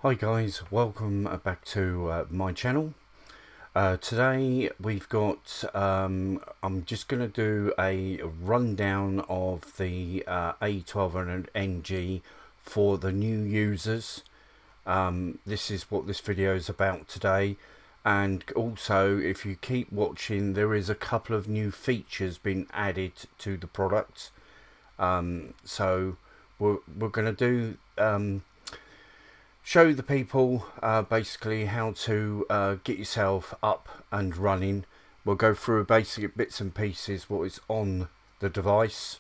Hi guys, welcome back to my channel. Today we've got, I'm just going to do a rundown of the A1200 NG for the new users. This is what this video is about today, and also if you keep watching, there is a couple of new features being added to the product. So we're going to do show the people basically how to get yourself up and running. We'll go through basic bits and pieces what is on the device,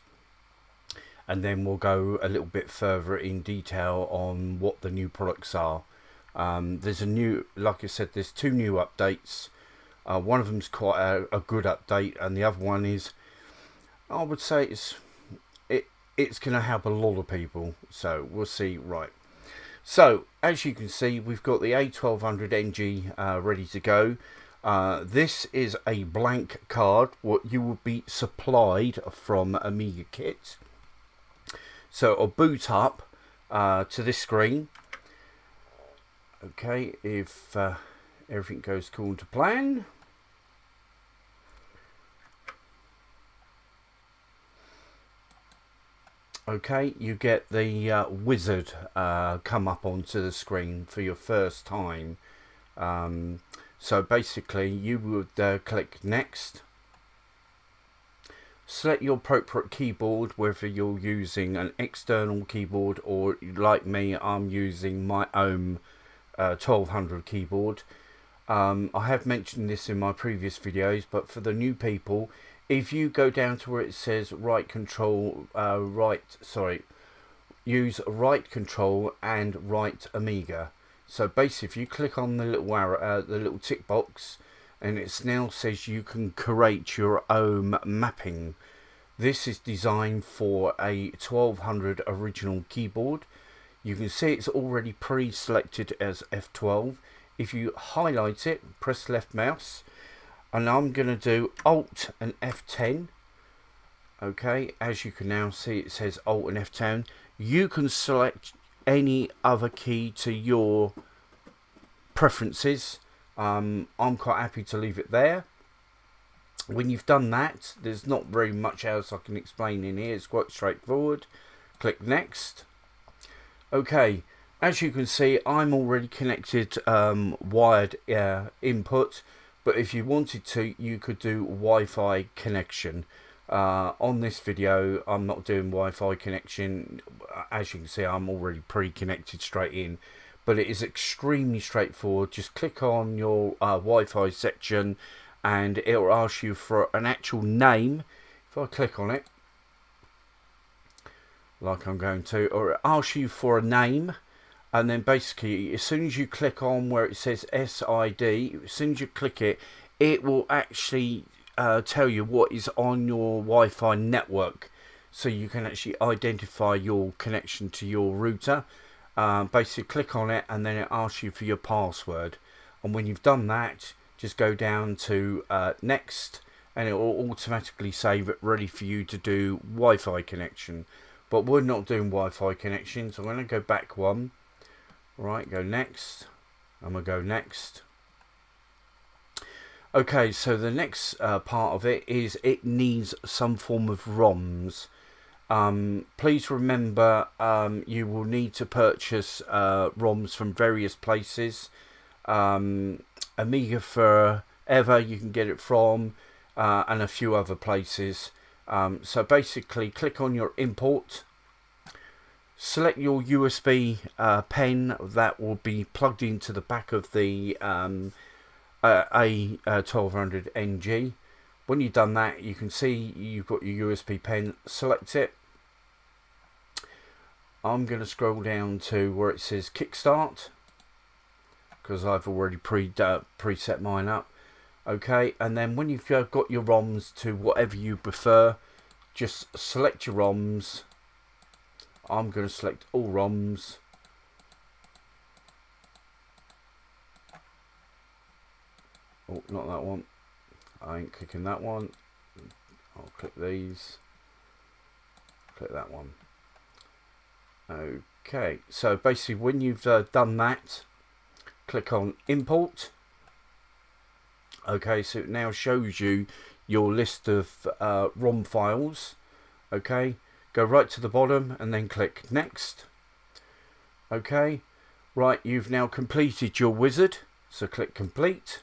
and then we'll go a little bit further in detail on what the new products are. There's a new, like I said, there's two new updates. One of them's quite a good update, and the other one is, I would say it's going to help a lot of people, so we'll see. Right, so as you can see, we've got the A1200 NG ready to go. This is a blank card, what you will be supplied from AmigaSYS. So it'll boot up to this screen. Okay, if everything goes according to plan. Okay, you get the wizard come up onto the screen for your first time. So basically you would click next, select your appropriate keyboard, whether you're using an external keyboard or like me, I'm using my own 1200 keyboard. I have mentioned this in my previous videos, but for the new people, if you go down to where it says use right control and right Amiga. So basically, if you click on the little arrow, the little tick box, and it now says you can create your own mapping. This is designed for a 1200 original keyboard. You can see it's already pre-selected as F12. If you highlight it, press left mouse, and I'm going to do Alt and F10. Okay, as you can now see, it says Alt and F10. You can select any other key to your preferences. I'm quite happy to leave it there. When you've done that, there's not very much else I can explain in here. It's quite straightforward. Click next. Okay, as you can see, I'm already connected wired input, but if you wanted to, you could do Wi-Fi connection. On this video, I'm not doing Wi-Fi connection. As you can see, I'm already pre-connected straight in, but it is extremely straightforward. Just click on your Wi-Fi section and it will ask you for an actual name. If I click on it, like I'm going to, or it asks you for a name, and then basically as soon as you click on where it says SID, as soon as you click it, it will actually tell you what is on your Wi-Fi network, so you can actually identify your connection to your router. Basically click on it and then it asks you for your password, and when you've done that, just go down to next, and it will automatically save it ready for you to do Wi-Fi connection. But we're not doing Wi-Fi connection, so I'm going to go back one. Right, go next. I'm going to go next. Okay, so the next part of it is it needs some form of ROMs. Please remember, you will need to purchase ROMs from various places. Amiga Forever, you can get it from, and a few other places. So basically click on your import, select your USB pen that will be plugged into the back of the A1200 NG. When you've done that, you can see you've got your USB pen, select it. I'm going to scroll down to where it says Kickstart, because I've already preset mine up. Okay, and then when you've got your ROMs to whatever you prefer, just select your ROMs. I'm going to select all ROMs. Oh, not that one. I ain't clicking that one. I'll click these. Click that one. Okay, so basically when you've done that, click on import. Okay, so it now shows you your list of ROM files. Okay, go right to the bottom and then click next. Okay, right, you've now completed your wizard, so click complete.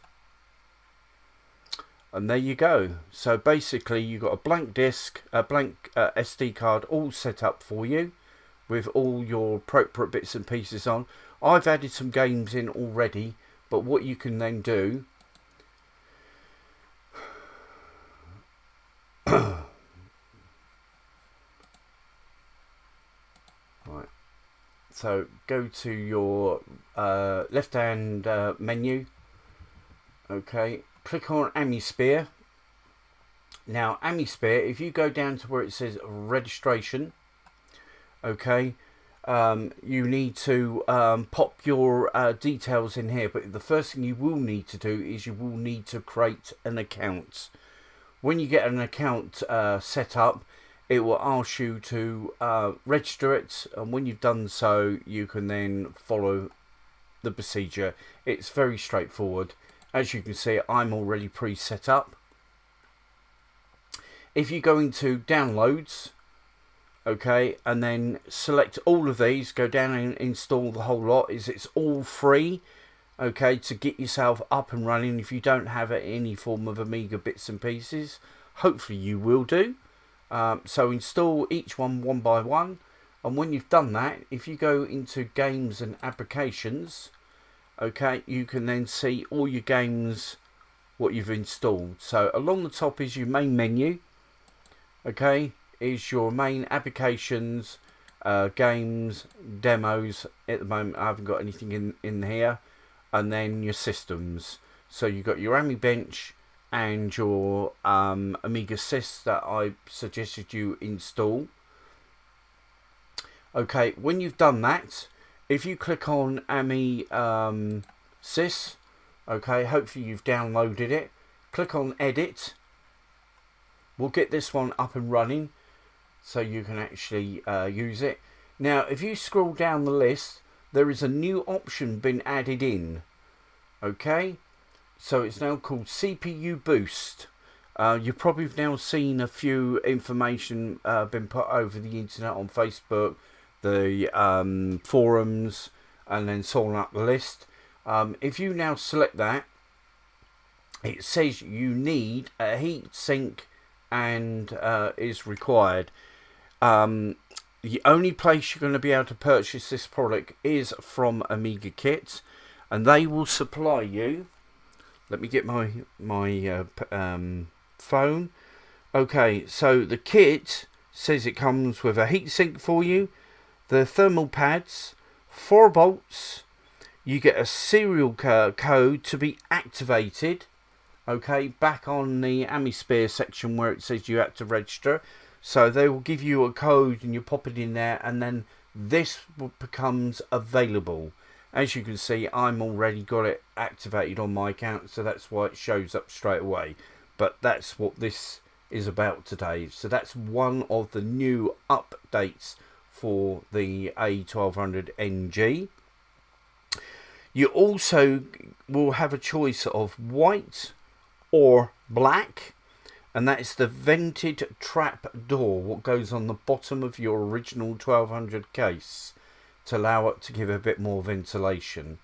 And there you go. So basically you've got a blank disk, a blank SD card all set up for you with all your appropriate bits and pieces on. I've added some games in already, but what you can then do right, so go to your left hand menu. Okay, click on Amisphere. Now Amisphere, if you go down to where it says registration, okay, you need to pop your details in here, but the first thing you will need to do is you will need to create an account. When you get an account set up, it will ask you to register it, and when you've done so, you can then follow the procedure. It's very straightforward. As you can see, I'm already pre-set up. If you go into downloads, okay, and then select all of these, go down and install the whole lot. It's all free, okay, to get yourself up and running. If you don't have any form of Amiga bits and pieces, hopefully you will do. So install each one by one, and when you've done that, if you go into games and applications, okay, you can then see all your games, what you've installed. So along the top is your main menu, okay, is your main applications, games, demos. At the moment I haven't got anything in here. And then your systems, so you've got your AmiBench and your AmigaSYS that I suggested you install. Okay, when you've done that, if you click on AmiSYS, okay, hopefully you've downloaded it, click on edit. We'll get this one up and running so you can actually use it. Now if you scroll down the list, there is a new option been added in. Okay, so it's now called CPU Boost. You've probably now seen a few information been put over the internet on Facebook, the forums, and then so on up the list. If you now select that, it says you need a heat sink and is required. The only place you're going to be able to purchase this product is from Amiga Kit, and they will supply you. Let me get my phone. Okay, so the kit says it comes with a heatsink for you, the thermal pads, 4 bolts. You get a serial code to be activated. Okay, back on the Amisphere section where it says you have to register. So they will give you a code and you pop it in there, and then this becomes available. As you can see, I'm already got it activated on my account, so that's why it shows up straight away. But that's what this is about today. So that's one of the new updates for the A1200 NG. You also will have a choice of white or black, and that is the vented trap door, what goes on the bottom of your original 1200 case, to allow it to give a bit more ventilation.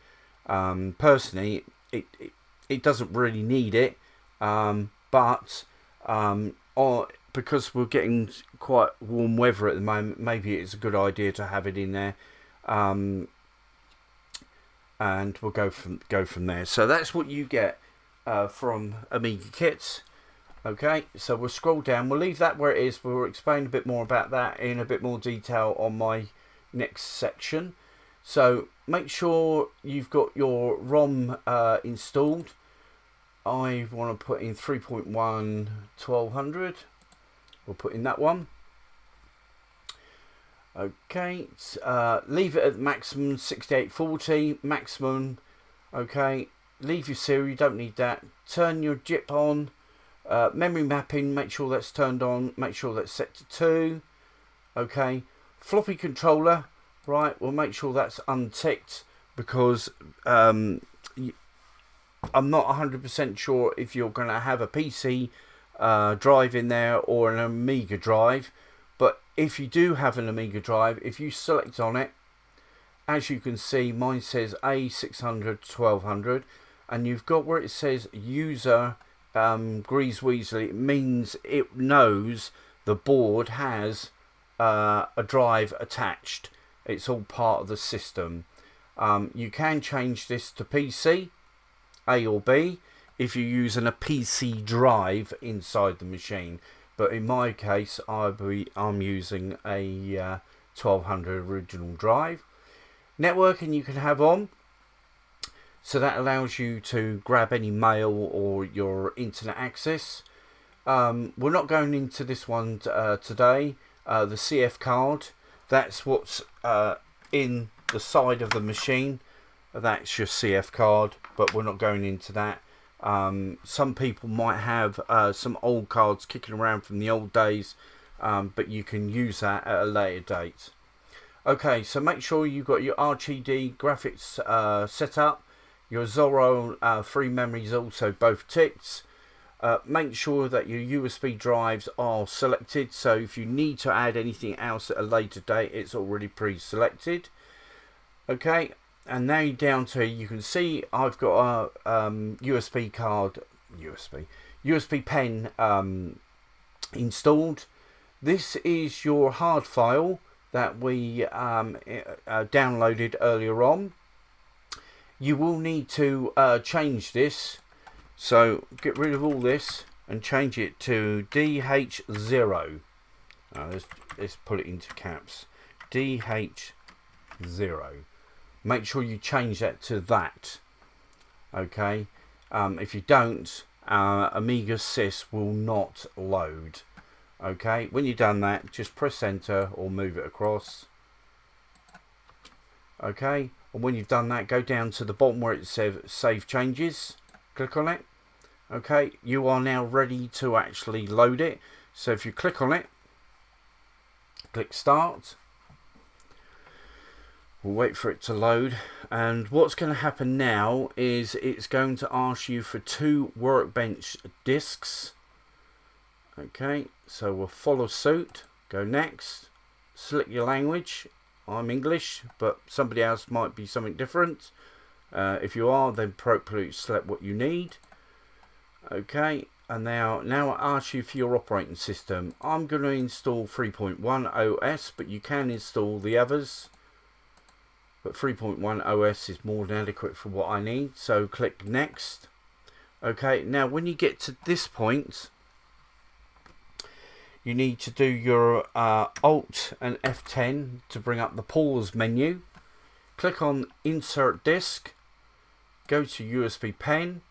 Personally, it doesn't really need it, but because we're getting quite warm weather at the moment, maybe it's a good idea to have it in there, and we'll go from there. So that's what you get from Amiga Kits. Okay, so we'll scroll down. We'll leave that where it is. We'll explain a bit more about that in a bit more detail on my next section. So make sure you've got your ROM installed. I want to put in 3.1 1200. We'll put in that one. Okay, leave it at maximum 6840 maximum. Okay, leave your serial, you don't need that. Turn your JIP on. Memory mapping, make sure that's turned on, make sure that's set to 2. Okay, floppy controller, right, we'll make sure that's unticked, because I'm not 100% sure if you're going to have a PC drive in there or an Amiga drive. But if you do have an Amiga drive, if you select on it, as you can see, mine says A600 1200, and you've got where it says user Grease Weasley. It means it knows the board has a drive attached. It's all part of the system. You can change this to PC, A or B, if you're using a PC drive inside the machine. But in my case, I'm using a 1200 original drive. Networking you can have on, so that allows you to grab any mail or your internet access. We're not going into this one today. The CF card, that's what's in the side of the machine. That's your CF card, but we're not going into that. Some people might have some old cards kicking around from the old days, but you can use that at a later date. Okay, so make sure you've got your RGB graphics set up. Your Zorro free memories also both ticked. Make sure that your USB drives are selected, so if you need to add anything else at a later date, it's already pre-selected. Okay, and now you're down to, you can see I've got a USB pen installed. This is your hard file that we downloaded earlier on. You will need to change this, so get rid of all this and change it to DH0. Let's put it into caps. DH0. Make sure you change that to that. Okay. If you don't, AmigaSYS will not load. Okay. When you've done that, just press enter or move it across. Okay. And when you've done that, go down to the bottom where it says save changes. Click on it. Okay. You are now ready to actually load it. So if you click on it, click start. We'll wait for it to load, and what's going to happen now is it's going to ask you for 2 workbench disks. Okay, so we'll follow suit, go next, select your language. I'm English, but somebody else might be something different. If you are, then appropriately select what you need. Okay, and now it asks you for your operating system. I'm going to install 3.1 OS, but you can install the others. But 3.1 OS is more than adequate for what I need. So click next. Okay, now when you get to this point, you need to do your Alt and F10 to bring up the pause menu. Click on insert disk. Go to USB pen.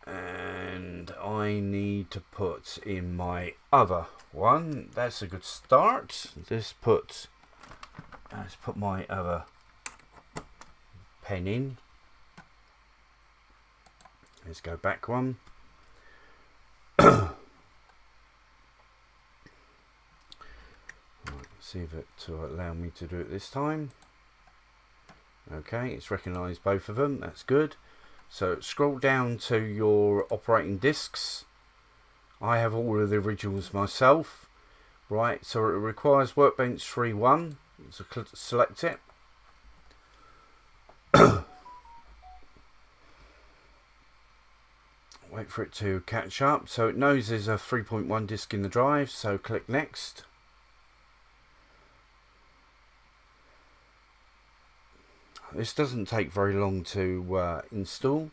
And I need to put in my other one. That's a good start. Let's put my other pen in. Let's go back one. See if it will allow me to do it this time. Okay, it's recognised both of them. That's good. So scroll down to your operating discs. I have all of the originals myself. Right, so it requires Workbench 3.1. So select it. Wait for it to catch up. So it knows there's a 3.1 disk in the drive, so click next. This doesn't take very long to install.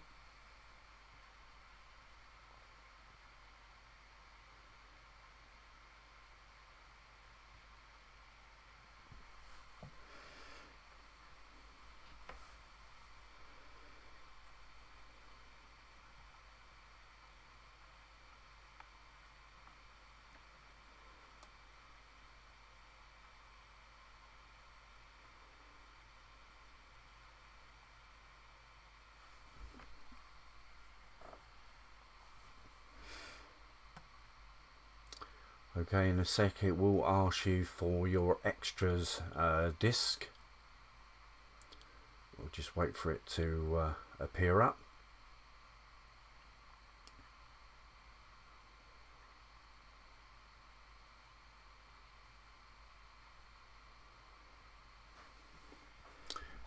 Okay, in a sec it will ask you for your extras disk. We'll just wait for it to appear up.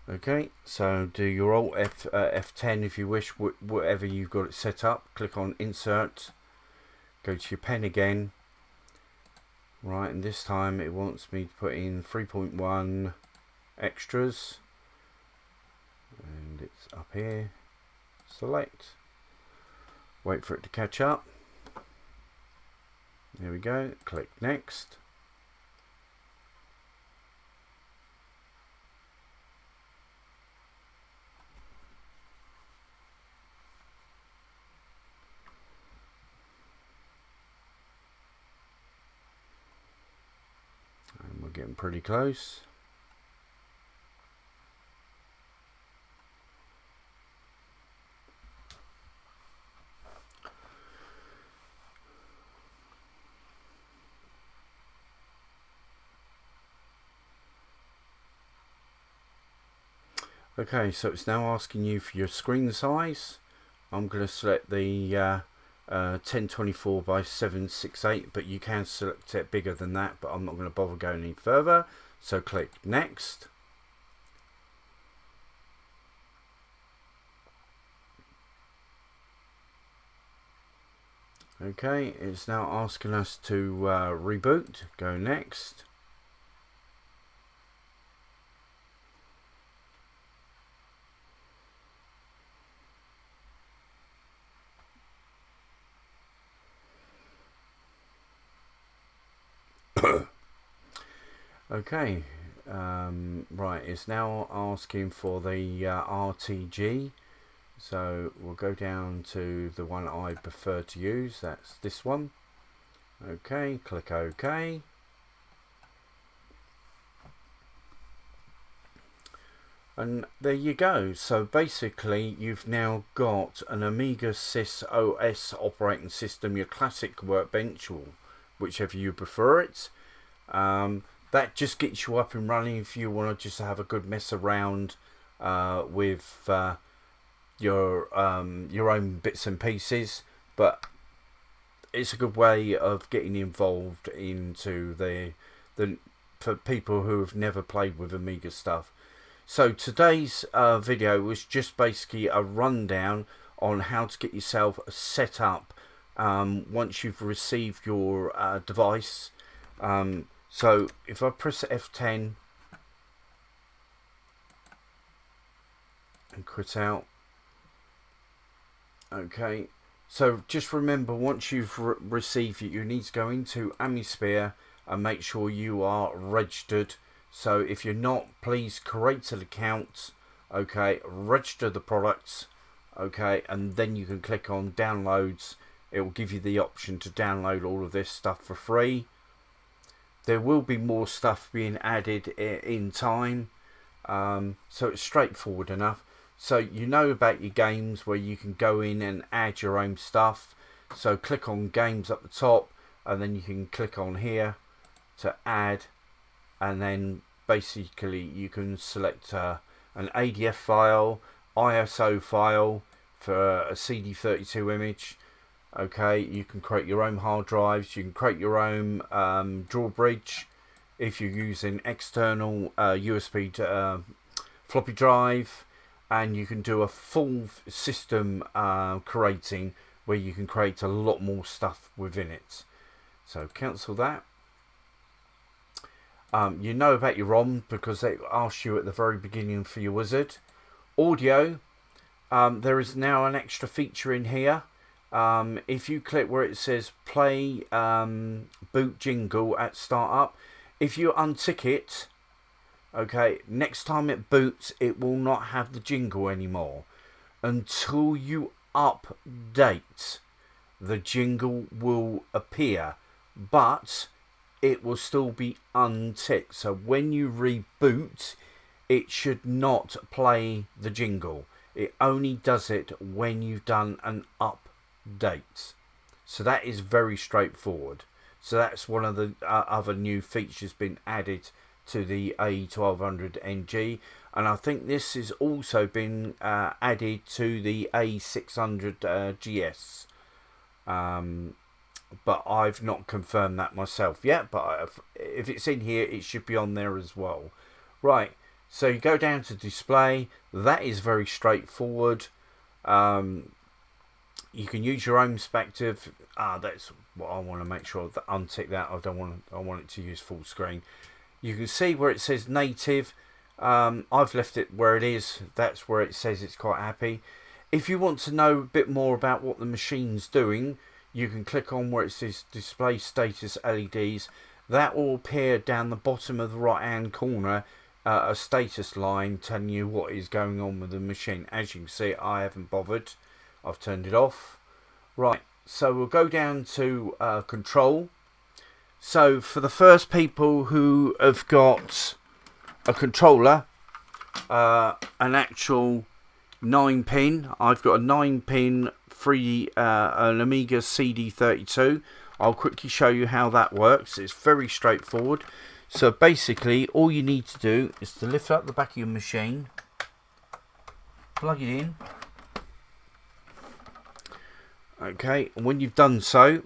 Okay, so do your Alt F10 if you wish, whatever you've got it set up. Click on Insert, go to your pen again. Right, and this time it wants me to put in 3.1 extras, and it's up here. Select, wait for it to catch up. There we go, click Next. And we're getting pretty close. Okay, so it's now asking you for your screen size. I'm going to select the 1024 by 768, but you can select it bigger than that, but I'm not going to bother going any further. So click Next. Okay, it's now asking us to reboot. Go Next. Okay, right, it's now asking for the RTG, so we'll go down to the one I prefer to use, that's this one. Okay, click OK. And there you go. So basically you've now got an AmigaSYS OS operating system, your classic workbench, or whichever you prefer it. That just gets you up and running if you want to just have a good mess around with your own bits and pieces. But it's a good way of getting involved into the for people who have never played with Amiga stuff. So today's video was just basically a rundown on how to get yourself set up once you've received your device. So if I press F10 and quit out, okay, so just remember, once you've received it, you need to go into Amisphere and make sure you are registered. So if you're not, please create an account, okay, register the products, okay, and then you can click on downloads. It will give you the option to download all of this stuff for free. There will be more stuff being added in time, so it's straightforward enough. So you know about your games where you can go in and add your own stuff. So click on games at the top, and then you can click on here to add, and then basically you can select an ADF file, ISO file for a CD32 image. Okay, you can create your own hard drives, you can create your own drawbridge if you're using external USB floppy drive, and you can do a full system creating where you can create a lot more stuff within it. So cancel that. You know about your ROM because they asked you at the very beginning for your wizard. Audio, there is now an extra feature in here. If you click where it says play boot jingle at startup, if you untick it, okay, next time it boots it will not have the jingle anymore. Until you update, the jingle will appear, but it will still be unticked. So when you reboot, it should not play the jingle. It only does it when you've done an update. So that is very straightforward. So that's one of the other new features been added to the A1200 NG, and I think this has also been added to the A600 GS. But I've not confirmed that myself yet, but if it's in here, it should be on there as well. Right, so you go down to display. That is very straightforward. You can use your own perspective. That's what I want to make sure that untick that. I want it to use full screen. You can see where it says native. I've left it where it is. That's where it says it's quite happy. If you want to know a bit more about what the machine's doing, you can click on where it says display status LEDs. That will appear down the bottom of the right hand corner, a status line telling you what is going on with the machine. As you can see, I haven't bothered. I've turned it off. Right, so we'll go down to control. So for the first people who have got a controller, an actual 9-pin, I've got a 9-pin an Amiga CD32. I'll quickly show you how that works. It's very straightforward. So basically all you need to do is to lift up the back of your machine, plug it in. Okay, and when you've done so,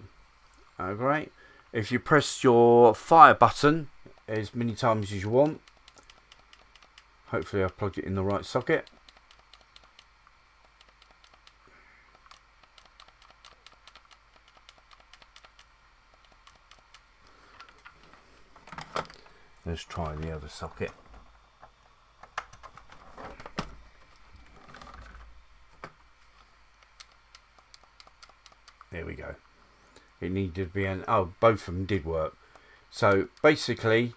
alright, if you press your fire button as many times as you want, hopefully I've plugged it in the right socket. Let's try the other socket. There we go. It needed to be an... Oh, both of them did work. So basically,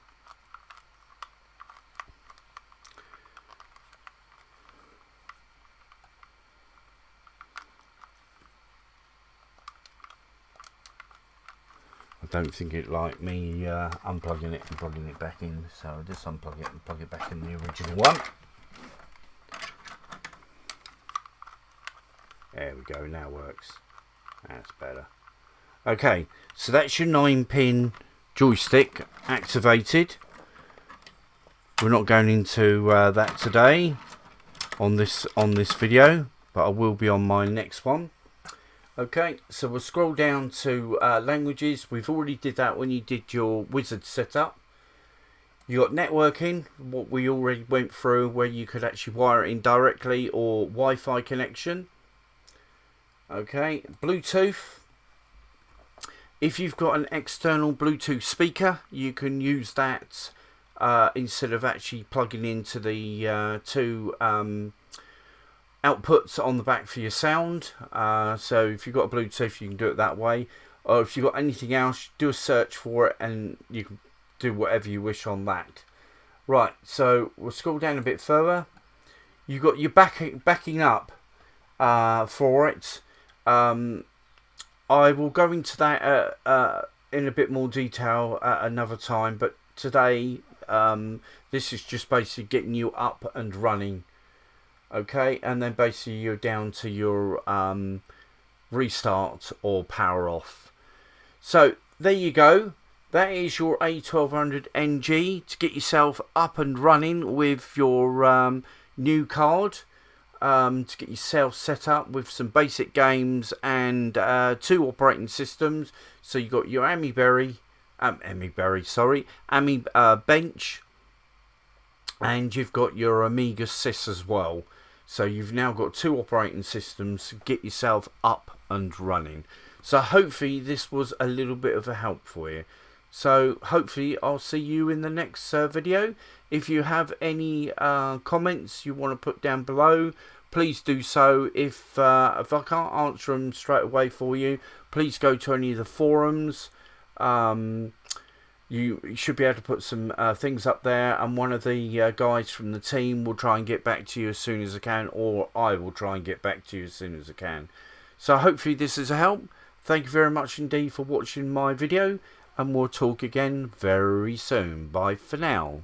I don't think it liked me unplugging it and plugging it back in, so I'll just unplug it and plug it back in the original one. There we go, now works. That's better. Okay, so that's your 9-pin joystick activated. We're not going into that today on this video, but I will be on my next one. Okay, so we'll scroll down to languages. We've already did that when you did your wizard setup. You got networking, what we already went through, where you could actually wire it in directly, or Wi-Fi connection. Okay, Bluetooth. If you've got an external Bluetooth speaker, you can use that instead of actually plugging into the two outputs on the back for your sound. So if you've got a Bluetooth, you can do it that way. Or if you've got anything else, do a search for it and you can do whatever you wish on that. Right, so we'll scroll down a bit further. You've got your backing up for it. I will go into that in a bit more detail at another time, but today this is just basically getting you up and running. Okay, and then basically you're down to your restart or power off. So there you go. That is your A1200 NG to get yourself up and running with your new card. To get yourself set up with some basic games and 2 operating systems. So you've got your Amibench, Bench, and you've got your AmigaSYS as well. So you've now got 2 operating systems to get yourself up and running. So hopefully this was a little bit of a help for you. So hopefully I'll see you in the next video. If you have any comments you want to put down below, please do so. If I can't answer them straight away for you, please go to any of the forums. You should be able to put some things up there, and one of the guys from the team will try and get back to you as soon as I can, or I will try and get back to you as soon as I can. So hopefully this is a help. Thank you very much indeed for watching my video, and we'll talk again very soon. Bye for now.